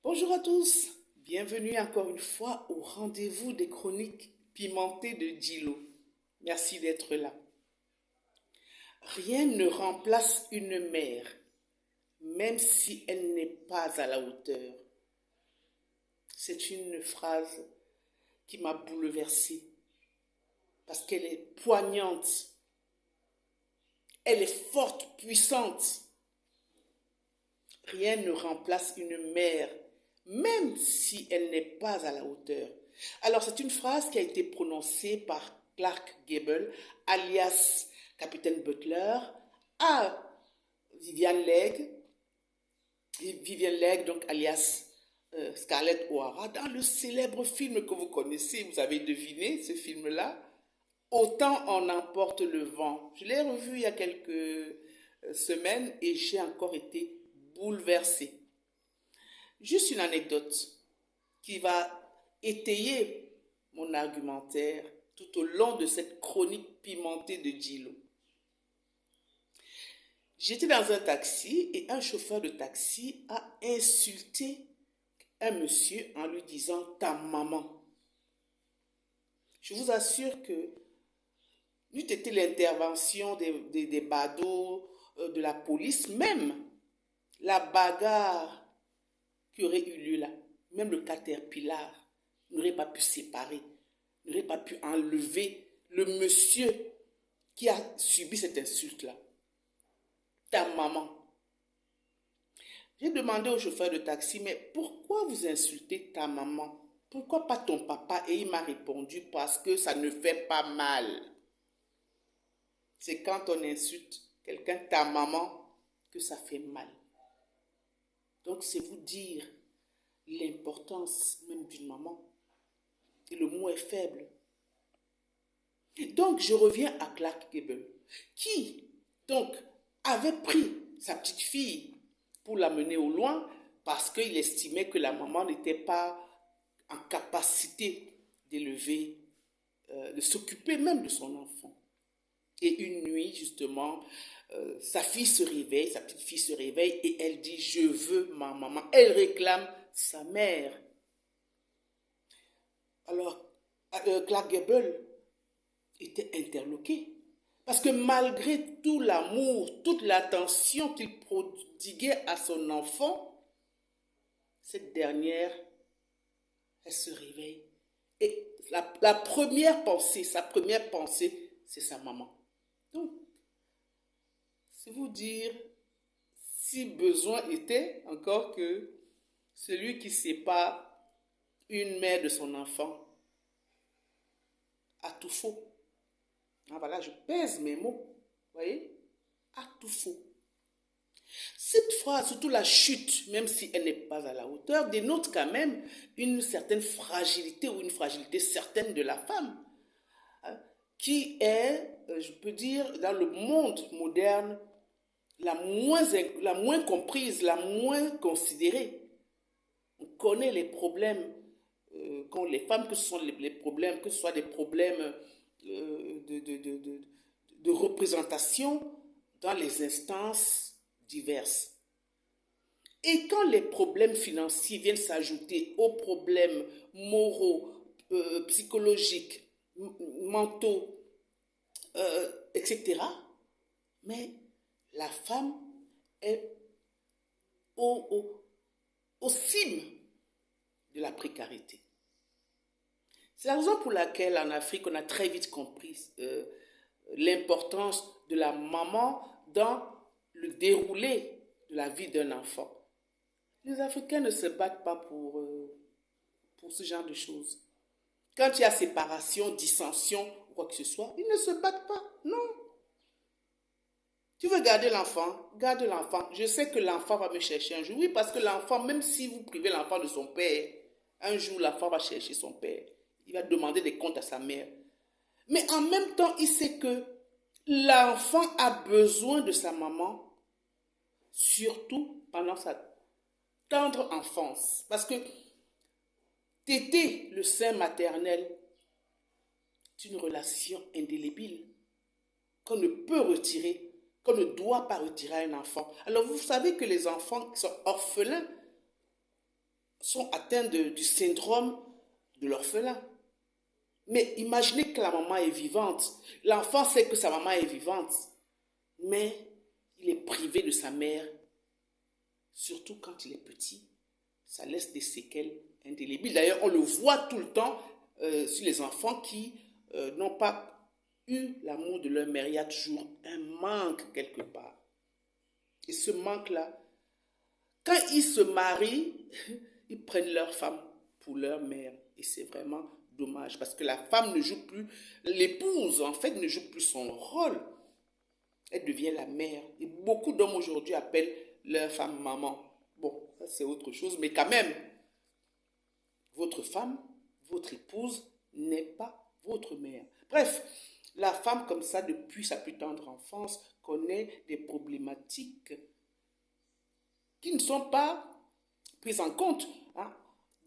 Bonjour à tous, bienvenue encore une fois au rendez-vous des chroniques pimentées de Dilo. Merci d'être là. Rien ne remplace une mère, même si elle n'est pas à la hauteur. C'est une phrase qui m'a bouleversée parce qu'elle est poignante, elle est forte, puissante. Rien ne remplace une mère, même si elle n'est pas à la hauteur. Alors, c'est une phrase qui a été prononcée par Clark Gable, alias Capitaine Butler, à Vivian Leigh, donc alias Scarlett O'Hara, dans le célèbre film que vous connaissez, vous avez deviné ce film-là, Autant en emporte le vent. Je l'ai revu il y a quelques semaines et j'ai encore été bouleversée. Juste une anecdote qui va étayer mon argumentaire tout au long de cette chronique pimentée de Dilo. J'étais dans un taxi et un chauffeur de taxi a insulté un monsieur en lui disant « ta maman ». Je vous assure que n'eût été l'intervention des badauds, de la police, même la bagarre qui aurait eu lieu là, même le caterpillar n'aurait pas pu séparer, n'aurait pas pu enlever le monsieur qui a subi cette insulte-là. Ta maman. J'ai demandé au chauffeur de taxi, mais pourquoi vous insultez ta maman? Pourquoi pas ton papa? Et il m'a répondu, parce que ça ne fait pas mal. C'est quand on insulte quelqu'un, ta maman, que ça fait mal. Donc c'est vous dire l'importance même d'une maman. Et le mot est faible. Donc je reviens à Clark Gable, qui donc avait pris sa petite fille pour la mener au loin parce qu'il estimait que la maman n'était pas en capacité d'élever, de s'occuper même de son enfant. Et une nuit, justement, sa petite fille se réveille et elle dit « Je veux ma maman ». Elle réclame sa mère. Alors, Clark Gable était interloqué. Parce que malgré tout l'amour, toute l'attention qu'il prodiguait à son enfant, cette dernière, elle se réveille. Et sa première pensée, c'est sa maman. Donc, c'est vous dire, si besoin était, encore que celui qui sépare une mère de son enfant a tout faux. Ah, voilà, je pèse mes mots, vous voyez, a tout faux. Cette phrase, surtout la chute, même si elle n'est pas à la hauteur, dénote quand même une certaine fragilité ou une fragilité certaine de la femme, hein, qui est, je peux dire, dans le monde moderne, la moins comprise, la moins considérée. On connaît les problèmes qu'ont les femmes, que ce sont les problèmes, que ce soit des problèmes de représentation dans les instances diverses. Et quand les problèmes financiers viennent s'ajouter aux problèmes moraux, psychologiques, mentaux, etc., mais la femme est au cime de la précarité. C'est la raison pour laquelle en Afrique, on a très vite compris l'importance de la maman dans le déroulé de la vie d'un enfant. Les Africains ne se battent pas pour ce genre de choses. Quand il y a séparation, dissension, ou quoi que ce soit, ils ne se battent pas. Non. Tu veux garder l'enfant? Garde l'enfant. Je sais que l'enfant va me chercher un jour. Oui, parce que l'enfant, même si vous privez l'enfant de son père, un jour l'enfant va chercher son père. Il va demander des comptes à sa mère. Mais en même temps, il sait que l'enfant a besoin de sa maman, surtout pendant sa tendre enfance. Parce que téter le sein maternel, c'est une relation indélébile qu'on ne peut retirer, qu'on ne doit pas retirer à un enfant. Alors vous savez que les enfants qui sont orphelins sont atteints du syndrome de l'orphelin. Mais imaginez que la maman est vivante. L'enfant sait que sa maman est vivante, mais il est privé de sa mère, surtout quand il est petit. Ça laisse des séquelles indélébiles. D'ailleurs, on le voit tout le temps sur les enfants qui n'ont pas eu l'amour de leur mère. Il y a toujours un manque quelque part. Et ce manque-là, quand ils se marient, ils prennent leur femme pour leur mère. Et c'est vraiment dommage parce que la femme ne joue plus, l'épouse en fait ne joue plus son rôle. Elle devient la mère. Et beaucoup d'hommes aujourd'hui appellent leur femme maman. Bon, ça c'est autre chose, mais quand même, votre femme, votre épouse n'est pas votre mère. Bref, la femme comme ça, depuis sa plus tendre enfance, connaît des problématiques qui ne sont pas prises en compte. Hein.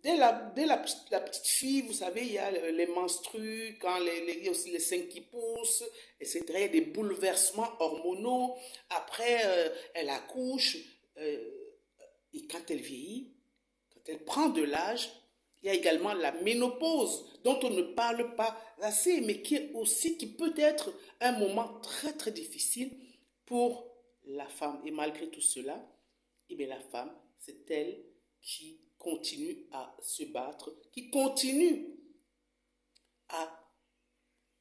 Dès la petite fille, vous savez, il y a les menstrues, il y a aussi les seins qui poussent, etc. Il y a des bouleversements hormonaux. Après, elle accouche. Et quand elle vieillit, quand elle prend de l'âge, il y a également la ménopause, dont on ne parle pas assez, mais qui peut être un moment très très difficile pour la femme. Et malgré tout cela, eh bien, la femme, c'est elle qui continue à se battre, qui continue à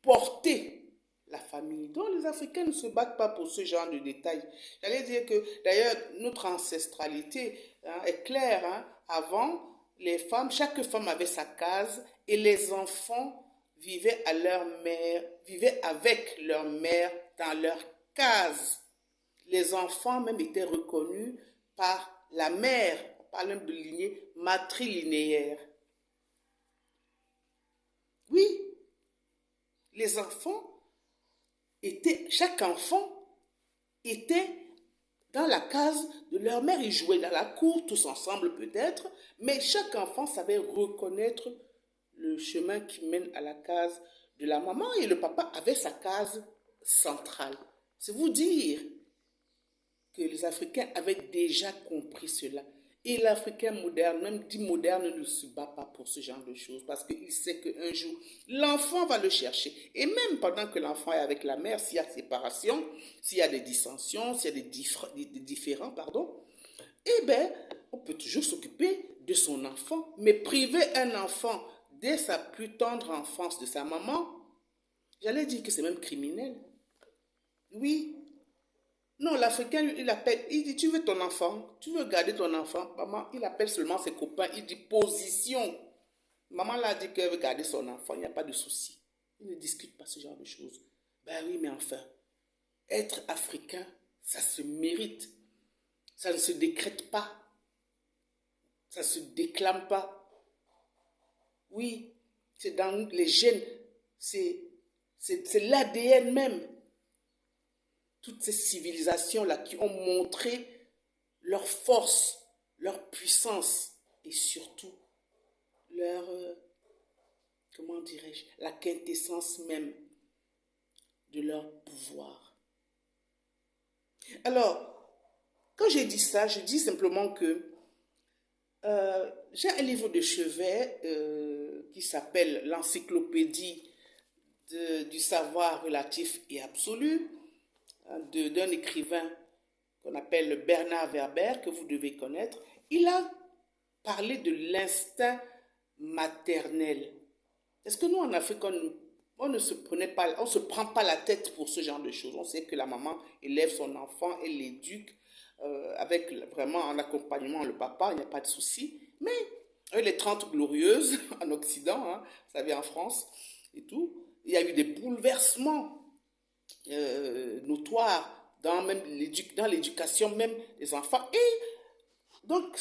porter la famille. Donc les Africains ne se battent pas pour ce genre de détails. J'allais dire que d'ailleurs notre ancestralité est claire. Hein. Avant, les femmes, chaque femme avait sa case et les enfants vivaient avec leur mère dans leur case. Les enfants même étaient reconnus par la mère. On parle même de lignée matrilinéaire. Oui, les enfants chaque enfant était dans la case de leur mère. Ils jouaient dans la cour, tous ensemble peut-être, mais chaque enfant savait reconnaître le chemin qui mène à la case de la maman et le papa avait sa case centrale. C'est vous dire que les Africains avaient déjà compris cela. Et l'Africain moderne, même dit moderne, ne se bat pas pour ce genre de choses parce qu'il sait qu'un jour, l'enfant va le chercher. Et même pendant que l'enfant est avec la mère, s'il y a séparation, s'il y a des dissensions, s'il y a des différends, eh bien, on peut toujours s'occuper de son enfant. Mais priver un enfant dès sa plus tendre enfance de sa maman, j'allais dire que c'est même criminel. Oui. Non, l'Africain, il appelle, il dit, tu veux ton enfant, tu veux garder ton enfant. Maman, il appelle seulement ses copains, il dit position. Maman l'a dit qu'elle veut garder son enfant, il n'y a pas de souci. Il ne discute pas ce genre de choses. Ben oui, mais enfin, être africain, ça se mérite. Ça ne se décrète pas. Ça ne se déclame pas. Oui, c'est dans les gènes, c'est l'ADN même. Toutes ces civilisations-là qui ont montré leur force, leur puissance et surtout leur, comment dirais-je, la quintessence même de leur pouvoir. Alors, quand j'ai dit ça, je dis simplement que j'ai un livre de chevet qui s'appelle l'encyclopédie du savoir relatif et absolu d'un écrivain qu'on appelle Bernard Werber, que vous devez connaître. Il a parlé de l'instinct maternel. Est-ce que nous, en Afrique, on ne se prend pas la tête pour ce genre de choses. On sait que la maman élève son enfant, elle l'éduque avec vraiment en accompagnement le papa, il n'y a pas de souci. Mais les 30 glorieuses en Occident, hein, vous savez, en France et tout, il y a eu des bouleversements notoire dans l'éducation même des enfants. Et donc,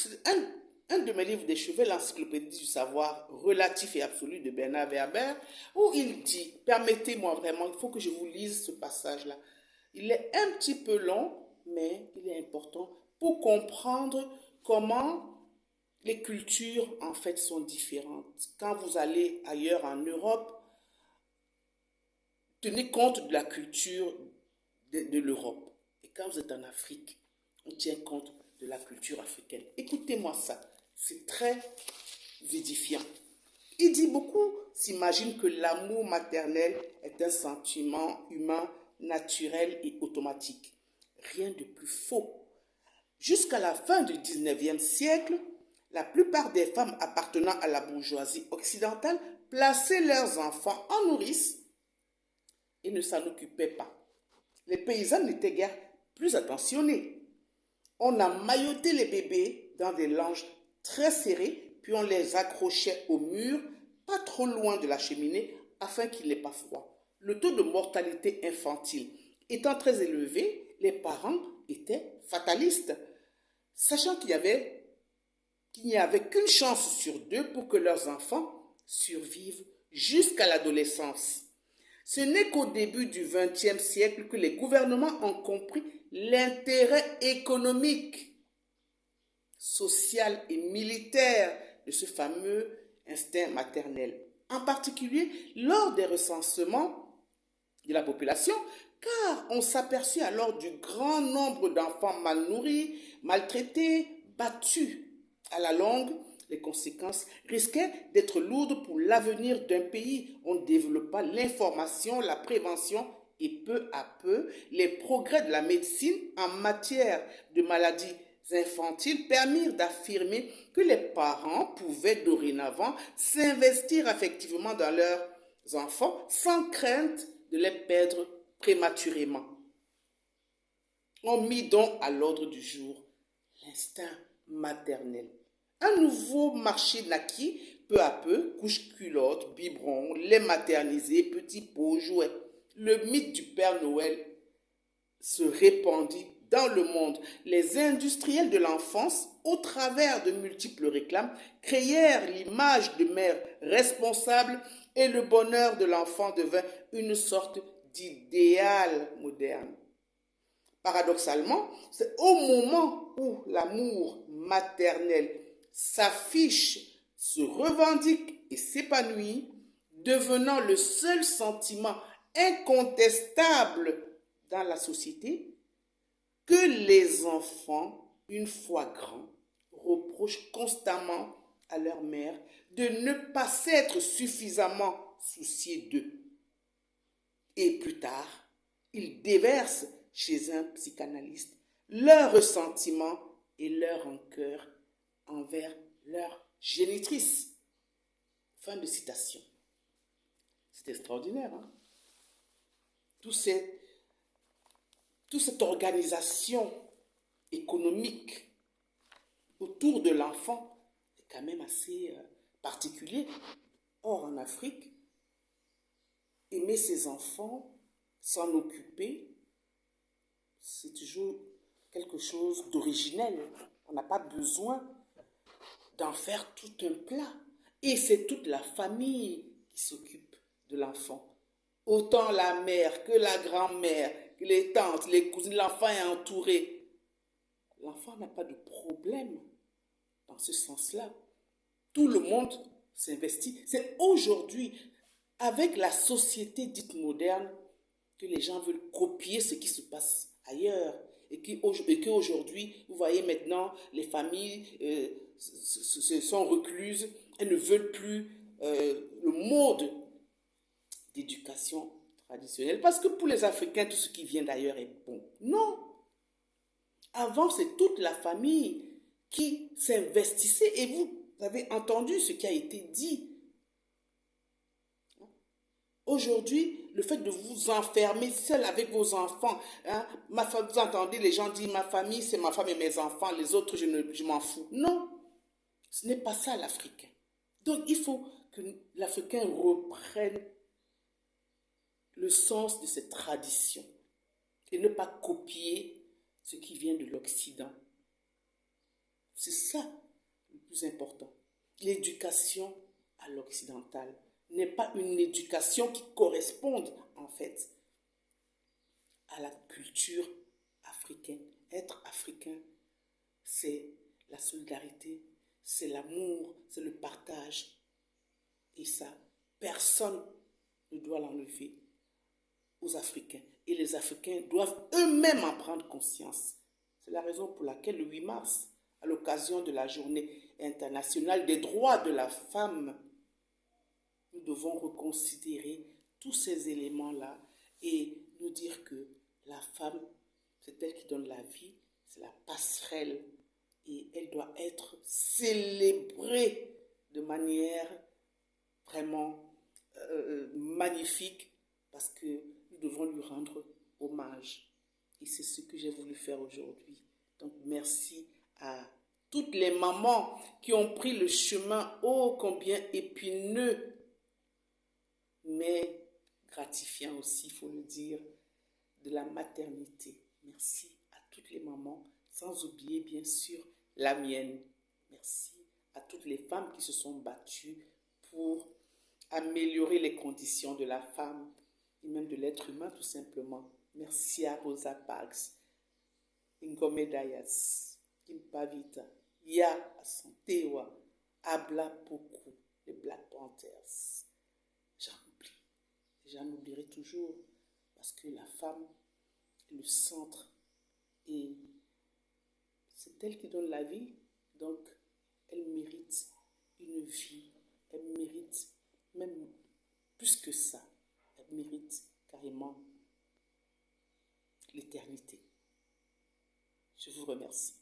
un de mes livres de chevet, l'encyclopédie du savoir relatif et absolu de Bernard Werber, où il dit, permettez-moi vraiment, il faut que je vous lise ce passage-là. Il est un petit peu long, mais il est important pour comprendre comment les cultures, en fait, sont différentes. Quand vous allez ailleurs en Europe, tenez compte de la culture de l'Europe. Et quand vous êtes en Afrique, on tient compte de la culture africaine. Écoutez-moi ça. C'est très vivifiant. Il dit beaucoup s'imaginent que l'amour maternel est un sentiment humain naturel et automatique. Rien de plus faux. Jusqu'à la fin du 19e siècle, la plupart des femmes appartenant à la bourgeoisie occidentale plaçaient leurs enfants en nourrice et ne s'en occupaient pas. Les paysannes n'étaient guère plus attentionnées. On a mailloté les bébés dans des langes très serrées, puis on les accrochait au mur, pas trop loin de la cheminée, afin qu'il n'ait pas froid. Le taux de mortalité infantile étant très élevé, les parents étaient fatalistes, sachant qu'il n'y avait qu'une chance sur deux pour que leurs enfants survivent jusqu'à l'adolescence. Ce n'est qu'au début du XXe siècle que les gouvernements ont compris l'intérêt économique, social et militaire de ce fameux instinct maternel. En particulier lors des recensements de la population, car on s'aperçut alors du grand nombre d'enfants mal nourris, maltraités, battus. À la longue, les conséquences risquaient d'être lourdes pour l'avenir d'un pays. On développa l'information, la prévention et peu à peu, les progrès de la médecine en matière de maladies infantiles permirent d'affirmer que les parents pouvaient dorénavant s'investir affectivement dans leurs enfants sans crainte de les perdre prématurément. On mit donc à l'ordre du jour l'instinct maternel. Un nouveau marché naquit peu à peu, couches-culottes, biberons, lait maternisé, petits pots, jouets. Le mythe du Père Noël se répandit dans le monde. Les industriels de l'enfance, au travers de multiples réclames, créèrent l'image de mère responsable et le bonheur de l'enfant devint une sorte d'idéal moderne. Paradoxalement, c'est au moment où l'amour maternel s'affiche, se revendique et s'épanouit, devenant le seul sentiment incontestable dans la société, que les enfants, une fois grands, reprochent constamment à leur mère de ne pas s'être suffisamment souciés d'eux. Et plus tard, ils déversent chez un psychanalyste leur ressentiment et leur rancœur envers leur génitrice. Fin de citation. C'est extraordinaire, hein? Toute cette organisation économique autour de l'enfant est quand même assez particulier. Or, en Afrique, aimer ses enfants, s'en occuper, c'est toujours quelque chose d'originel. On n'a pas besoin d'en faire tout un plat. Et c'est toute la famille qui s'occupe de l'enfant. Autant la mère que la grand-mère, que les tantes, les cousines, l'enfant est entouré. L'enfant n'a pas de problème dans ce sens-là. Tout le monde s'investit. C'est aujourd'hui, avec la société dite moderne, que les gens veulent copier ce qui se passe ailleurs. Et qu'aujourd'hui, vous voyez maintenant, les familles se sont recluses, elles ne veulent plus le mode d'éducation traditionnelle. Parce que pour les Africains, tout ce qui vient d'ailleurs est bon. Non. Avant, c'est toute la famille qui s'investissait. Et vous avez entendu ce qui a été dit. Aujourd'hui, le fait de vous enfermer seul avec vos enfants, hein, vous entendez les gens dire ma famille, c'est ma femme et mes enfants, les autres, je m'en fous. Non, ce n'est pas ça l'Africain. Donc, il faut que l'Africain reprenne le sens de cette tradition et ne pas copier ce qui vient de l'Occident. C'est ça le plus important. L'éducation à l'occidental n'est pas une éducation qui corresponde en fait à la culture africaine. Être africain, c'est la solidarité, c'est l'amour, c'est le partage. Et ça, personne ne doit l'enlever aux Africains. Et les Africains doivent eux-mêmes en prendre conscience. C'est la raison pour laquelle le 8 mars, à l'occasion de la journée internationale des droits de la femme, nous devons reconsidérer tous ces éléments-là et nous dire que la femme, c'est elle qui donne la vie, c'est la passerelle et elle doit être célébrée de manière vraiment magnifique parce que nous devons lui rendre hommage. Et c'est ce que j'ai voulu faire aujourd'hui. Donc merci à toutes les mamans qui ont pris le chemin ô combien épineux, mais gratifiant aussi, il faut le dire, de la maternité. Merci à toutes les mamans, sans oublier bien sûr la mienne. Merci à toutes les femmes qui se sont battues pour améliorer les conditions de la femme et même de l'être humain tout simplement. Merci à Rosa Parks, Ngome Dayas, Kimpavita, Ya Asantewa, Abla Poku, les Black Panthers. J'en oublie. J'en oublierai toujours parce que la femme est le centre et c'est elle qui donne la vie, donc elle mérite une vie, elle mérite même plus que ça, elle mérite carrément l'éternité. Je vous remercie.